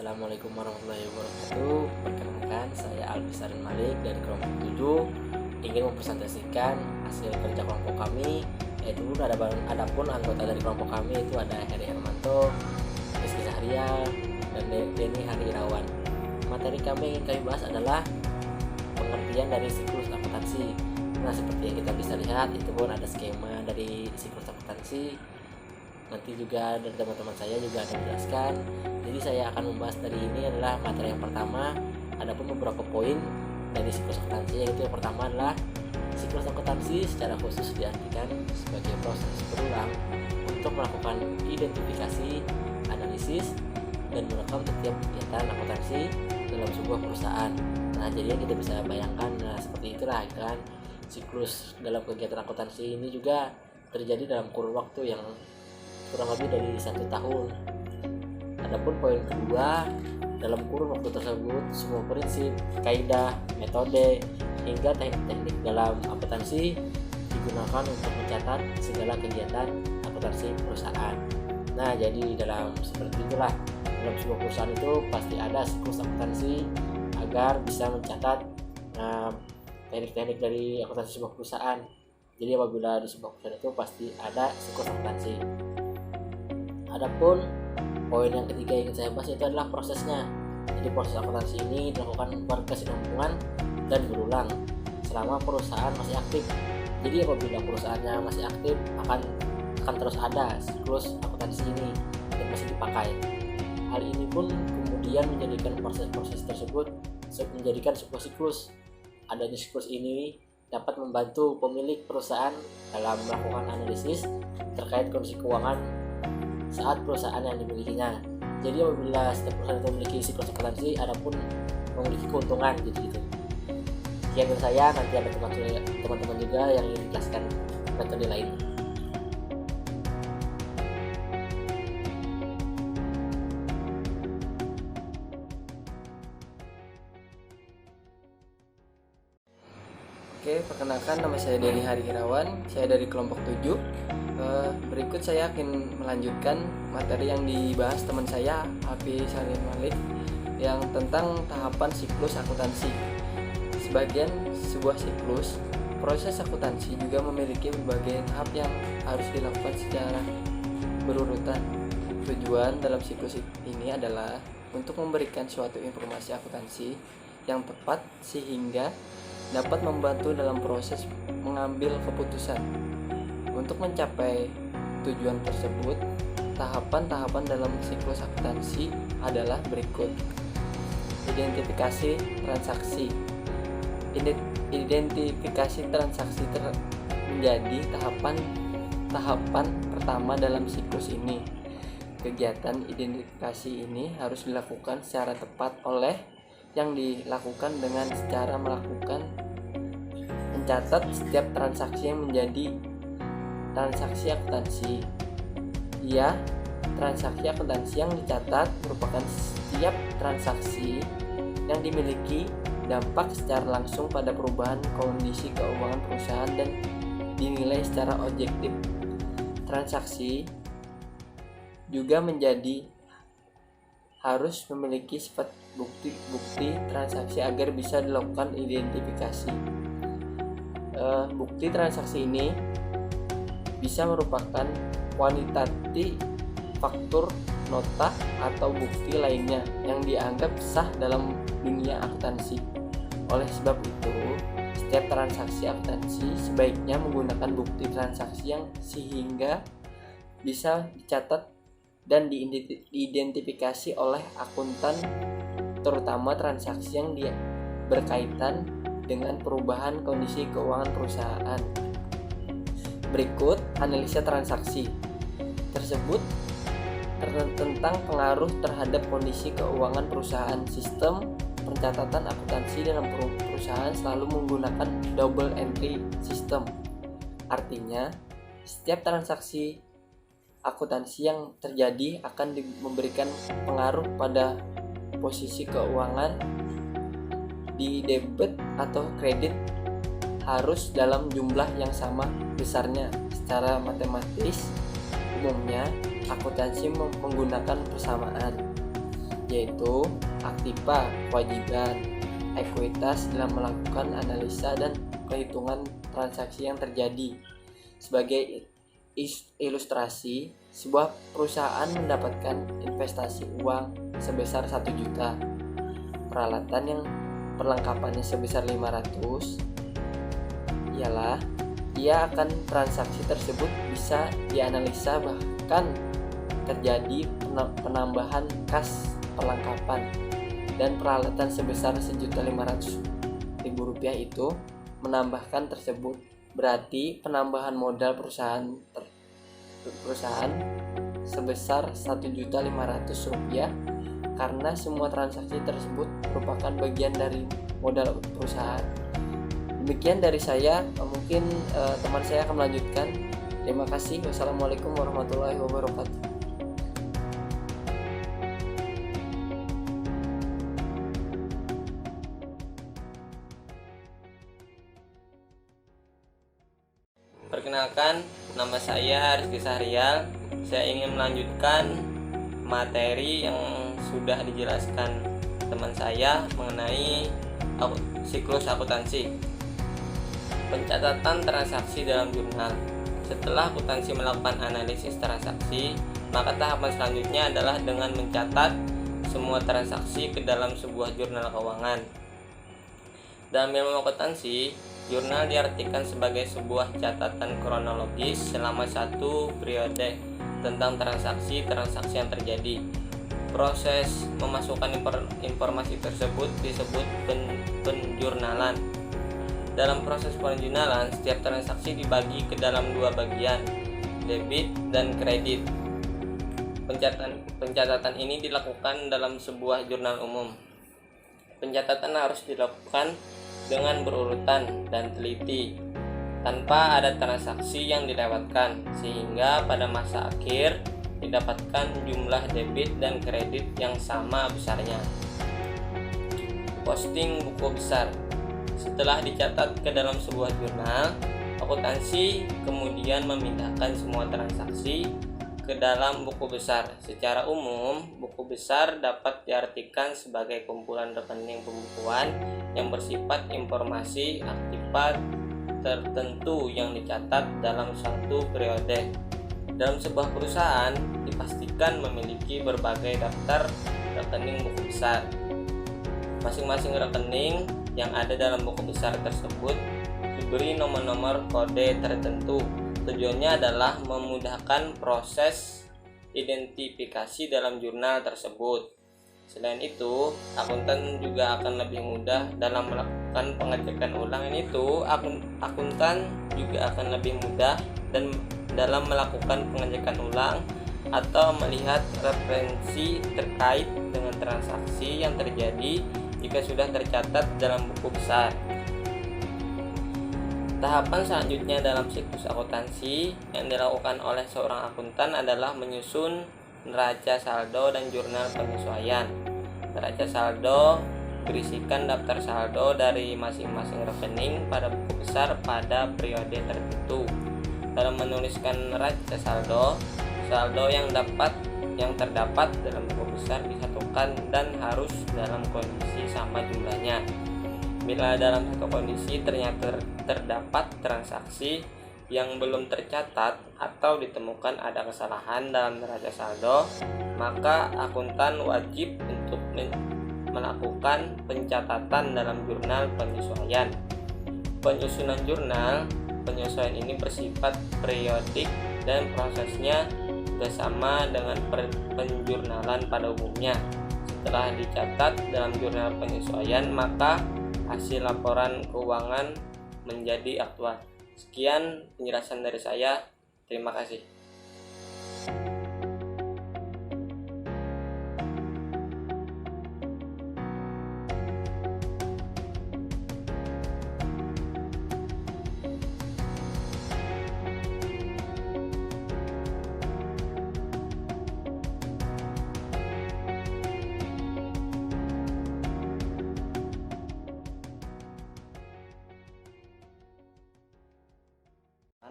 Assalamualaikum warahmatullahi wabarakatuh. Perkenalkan, saya Albisarin Malik dari kelompok 7 ingin mempresentasikan hasil kerja kelompok kami, yaitu adapun anggota dari kelompok kami itu ada Heri Hermanto, Rizky Zahrial, dan Denny Harirawan. Materi kami yang ingin kami bahas adalah pengertian dari siklus akuntansi. Nah, seperti yang kita bisa lihat, itu pun ada skema dari siklus akuntansi. Nanti juga dari teman-teman saya juga akan menjelaskan. Jadi saya akan membahas dari ini adalah materi yang pertama. Adapun beberapa poin dari siklus akuntansi, yaitu yang pertama adalah siklus akuntansi secara khusus diartikan sebagai proses berulang untuk melakukan identifikasi, analisis, dan merekam setiap kegiatan akuntansi dalam sebuah perusahaan. Nah, jadi yang kita bisa bayangkan, seperti itulah kan siklus dalam kegiatan akuntansi ini juga terjadi dalam kurun waktu yang kurang lebih dari 1 tahun. Adapun poin kedua, dalam kurun waktu tersebut semua prinsip, kaidah, metode, hingga teknik-teknik dalam akuntansi digunakan untuk mencatat segala kegiatan akuntansi perusahaan. Nah, jadi dalam seperti itulah, dalam sebuah perusahaan itu pasti ada siklus akuntansi agar bisa mencatat teknik-teknik dari akuntansi sebuah perusahaan. Jadi apabila di sebuah perusahaan itu pasti ada siklus akuntansi. Adapun poin yang ketiga yang ingin saya bahas itu adalah prosesnya. Jadi proses akuntansi ini dilakukan berkesinambungan dan berulang selama perusahaan masih aktif. Jadi apabila perusahaannya masih aktif akan terus ada siklus akuntansi ini dan masih dipakai. Hal ini pun kemudian menjadikan proses-proses tersebut menjadikan sebuah siklus. Adanya siklus ini dapat membantu pemilik perusahaan dalam melakukan analisis terkait kondisi keuangan saat perusahaan yang dimilikinya. Jadi apabila setiap perusahaan itu memiliki siklus akuntansi, adapun memiliki keuntungan gitu. Sekian dari saya, nanti ada teman-teman juga yang ingin menjelaskan metode lain. Oke, perkenalkan, nama saya Denny Harirawan, saya dari kelompok 7. Berikut saya akan melanjutkan materi yang dibahas teman saya, Albisarin Malik, yang tentang tahapan siklus akuntansi. Sebagian sebuah siklus, proses akuntansi juga memiliki berbagai tahap yang harus dilakukan secara berurutan. Tujuan dalam siklus ini adalah untuk memberikan suatu informasi akuntansi yang tepat sehingga dapat membantu dalam proses mengambil keputusan. Untuk mencapai tujuan tersebut, tahapan-tahapan dalam siklus akuntansi adalah berikut. Identifikasi transaksi. Identifikasi transaksi menjadi tahapan pertama dalam siklus ini. Kegiatan identifikasi ini harus dilakukan secara tepat oleh yang dilakukan dengan secara mencatat setiap transaksi yang menjadi transaksi akuntansi. Transaksi akuntansi yang dicatat merupakan setiap transaksi yang dimiliki dampak secara langsung pada perubahan kondisi keuangan perusahaan dan dinilai secara objektif. Transaksi juga harus memiliki sifat bukti transaksi agar bisa dilakukan identifikasi. Bukti transaksi ini bisa merupakan kuantitatif, faktur, nota, atau bukti lainnya yang dianggap sah dalam dunia akuntansi. Oleh sebab itu, setiap transaksi akuntansi sebaiknya menggunakan bukti transaksi yang sehingga bisa dicatat dan diidentifikasi oleh akuntan, terutama transaksi yang berkaitan dengan perubahan kondisi keuangan perusahaan. Berikut analisa transaksi tersebut tentang pengaruh terhadap kondisi keuangan perusahaan. Sistem pencatatan akuntansi dalam perusahaan selalu menggunakan double entry system. Artinya, setiap transaksi akuntansi yang terjadi akan memberikan pengaruh pada posisi keuangan di debit atau kredit harus dalam jumlah yang sama besarnya. Secara matematis, umumnya akuntansi menggunakan persamaan. yaitu aktiva, kewajiban, ekuitas dalam melakukan analisa dan perhitungan transaksi yang terjadi. Sebagai ilustrasi, sebuah perusahaan mendapatkan investasi uang sebesar 1 juta. Peralatan yang perlengkapannya sebesar 500 ialah ia akan transaksi tersebut bisa dianalisa, bahkan terjadi penambahan kas perlengkapan dan peralatan sebesar 1.500.000 rupiah itu menambahkan tersebut. Berarti penambahan modal perusahaan sebesar 1.500.000 rupiah karena semua transaksi tersebut merupakan bagian dari modal perusahaan. Demikian dari saya, mungkin teman saya akan melanjutkan. Terima kasih. Wassalamualaikum warahmatullahi wabarakatuh. Perkenalkan, nama saya Rizky Sahrial. Saya ingin melanjutkan materi yang sudah dijelaskan teman saya mengenai siklus akuntansi. Pencatatan transaksi dalam jurnal. Setelah akuntansi melakukan analisis transaksi, maka tahapan selanjutnya adalah dengan mencatat semua transaksi ke dalam sebuah jurnal keuangan. Dalam ilmu akuntansi, jurnal diartikan sebagai sebuah catatan kronologis selama satu periode tentang transaksi-transaksi yang terjadi. Proses memasukkan informasi tersebut disebut penjurnalan. Dalam proses penjurnalan, setiap transaksi dibagi ke dalam 2 bagian, debit dan kredit. Pencatatan ini dilakukan dalam sebuah jurnal umum. Pencatatan harus dilakukan dengan berurutan dan teliti, tanpa ada transaksi yang dilewatkan, sehingga pada masa akhir didapatkan jumlah debit dan kredit yang sama besarnya. Posting buku besar. Setelah dicatat ke dalam sebuah jurnal, akuntansi kemudian memindahkan semua transaksi ke dalam buku besar. Secara umum, buku besar dapat diartikan sebagai kumpulan rekening pembukuan yang bersifat informasi aktiva tertentu yang dicatat dalam satu periode. Dalam sebuah perusahaan dipastikan memiliki berbagai daftar rekening buku besar. Masing-masing rekening yang ada dalam buku besar tersebut diberi nomor-nomor kode tertentu. Tujuannya adalah memudahkan proses identifikasi dalam jurnal tersebut. Selain itu, akuntan juga akan lebih mudah dalam melakukan pengecekan ulang. Akuntan juga akan lebih mudah dan dalam melakukan pengecekan ulang atau melihat referensi terkait dengan transaksi yang terjadi jika sudah tercatat dalam buku besar. Tahapan selanjutnya dalam siklus akuntansi yang dilakukan oleh seorang akuntan adalah menyusun neraca saldo dan jurnal penyesuaian. Neraca saldo berisikan daftar saldo dari masing-masing rekening pada buku besar pada periode tertentu. Dalam menuliskan neraca saldo yang terdapat dalam buku besar disatukan dan harus dalam kondisi sama jumlahnya. Bila dalam satu kondisi ternyata terdapat transaksi yang belum tercatat atau ditemukan ada kesalahan dalam neraca saldo, maka akuntan wajib untuk melakukan pencatatan dalam jurnal penyesuaian. Penyusunan jurnal penyesuaian ini bersifat periodik dan prosesnya bersama dengan penjurnalan pada umumnya. Setelah dicatat dalam jurnal penyesuaian, maka hasil laporan keuangan menjadi aktual. Sekian penjelasan dari saya. Terima kasih.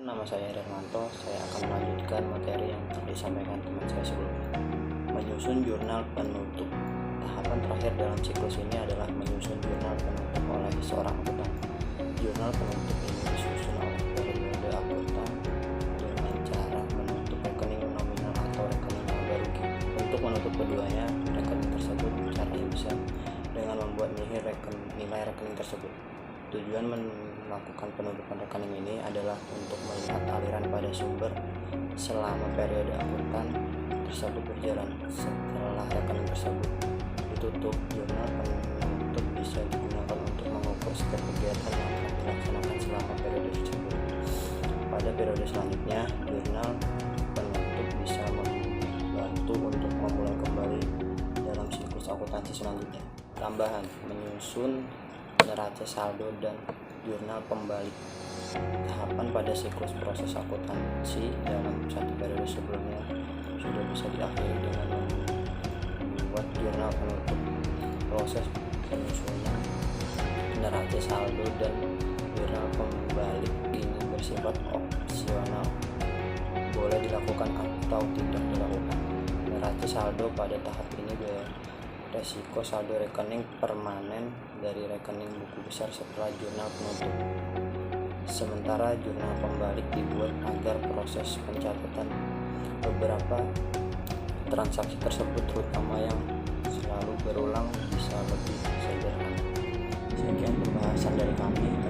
Nama saya Hermanto. Saya akan melanjutkan materi yang telah disampaikan teman saya sebelumnya. Menyusun jurnal penutup. Tahapan terakhir dalam siklus ini adalah menyusun jurnal penutup oleh seorang akuntan. Jurnal penutup ini disusun oleh periode akuntan dengan cara menutup rekening nominal atau rekening laba rugi. Untuk menutup keduanya rekening tersebut, caranya bisa dengan membuat nilai rekening tersebut. Tujuan melakukan penutupan rekening ini adalah untuk melihat aliran pada sumber selama periode akuntan tersebut berjalan. Setelah rekening tersebut ditutup, jurnal penutup bisa digunakan untuk mengukur setiap kegiatan yang akan dilaksanakan selama periode tersebut. Pada periode selanjutnya, jurnal penutup bisa membantu untuk memulai kembali dalam siklus akuntansi selanjutnya. Tambahan, menyusun neraca saldo dan jurnal pembalik. Tahapan pada siklus proses akuntansi dalam satu periode sebelumnya sudah bisa diakhiri dengan membuat jurnal penutup. Proses penyusunan neraca saldo dan jurnal pembalik ini bersifat opsional, boleh dilakukan atau tidak dilakukan. Neraca saldo pada tahap ini beresiko saldo rekening permanen dari rekening buku besar setelah jurnal penutup. Sementara jurnal pembalik dibuat agar proses pencatatan beberapa transaksi tersebut, terutama yang selalu berulang, bisa lebih sederhana. Sekian pembahasan dari kami.